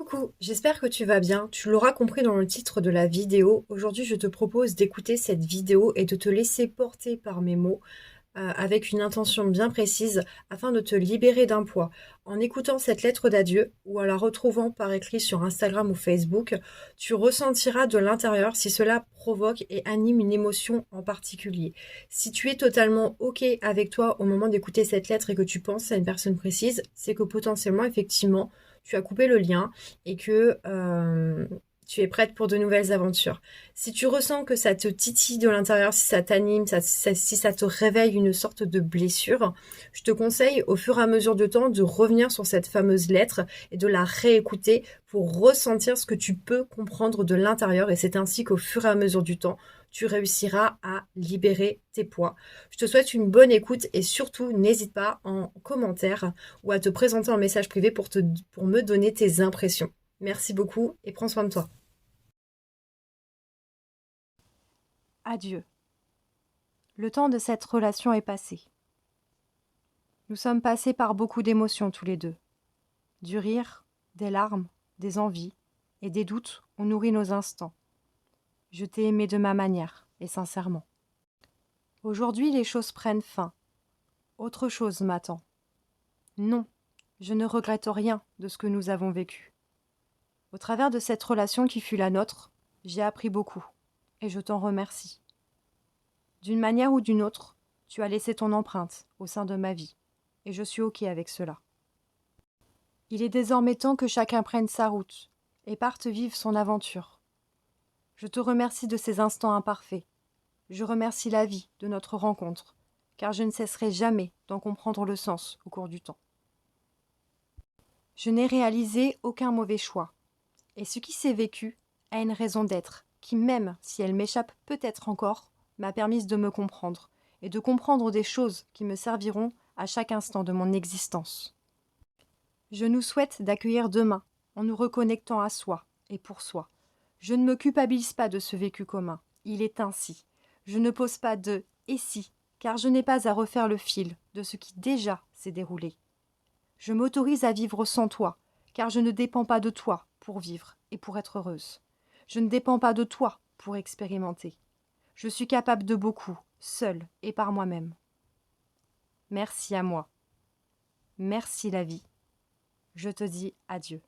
Coucou, j'espère que tu vas bien. Tu l'auras compris dans le titre de la vidéo. Aujourd'hui, je te propose d'écouter cette vidéo et de te laisser porter par mes mots avec une intention bien précise afin de te libérer d'un poids. En écoutant cette lettre d'adieu ou en la retrouvant par écrit sur Instagram ou Facebook, tu ressentiras de l'intérieur si cela provoque et anime une émotion en particulier. Si tu es totalement OK avec toi au moment d'écouter cette lettre et que tu penses à une personne précise, c'est que potentiellement, effectivement, tu as coupé le lien et que tu es prête pour de nouvelles aventures. Si tu ressens que ça te titille de l'intérieur, si ça t'anime, si ça te réveille une sorte de blessure, je te conseille au fur et à mesure du temps de revenir sur cette fameuse lettre et de la réécouter pour ressentir ce que tu peux comprendre de l'intérieur. Et c'est ainsi qu'au fur et à mesure du temps, tu réussiras à libérer tes poids. Je te souhaite une bonne écoute et surtout n'hésite pas en commentaire ou à te présenter en message privé pour me donner tes impressions. Merci beaucoup et prends soin de toi. Adieu. Le temps de cette relation est passé. Nous sommes passés par beaucoup d'émotions tous les deux. Du rire, des larmes, des envies et des doutes ont nourri nos instants. Je t'ai aimé de ma manière et sincèrement. Aujourd'hui, les choses prennent fin. Autre chose m'attend. Non, je ne regrette rien de ce que nous avons vécu. Au travers de cette relation qui fut la nôtre, j'ai appris beaucoup et je t'en remercie. D'une manière ou d'une autre, tu as laissé ton empreinte au sein de ma vie, et je suis OK avec cela. Il est désormais temps que chacun prenne sa route et parte vivre son aventure. Je te remercie de ces instants imparfaits. Je remercie la vie de notre rencontre, car je ne cesserai jamais d'en comprendre le sens au cours du temps. Je n'ai réalisé aucun mauvais choix, et ce qui s'est vécu a une raison d'être, qui même si elle m'échappe peut-être encore, m'a permis de me comprendre, et de comprendre des choses qui me serviront à chaque instant de mon existence. Je nous souhaite d'accueillir demain, en nous reconnectant à soi et pour soi. Je ne me culpabilise pas de ce vécu commun, il est ainsi. Je ne pose pas de « et si », car je n'ai pas à refaire le fil de ce qui déjà s'est déroulé. Je m'autorise à vivre sans toi, car je ne dépends pas de toi pour vivre et pour être heureuse. Je ne dépends pas de toi pour expérimenter. Je suis capable de beaucoup, seule et par moi-même. Merci à moi. Merci la vie. Je te dis adieu.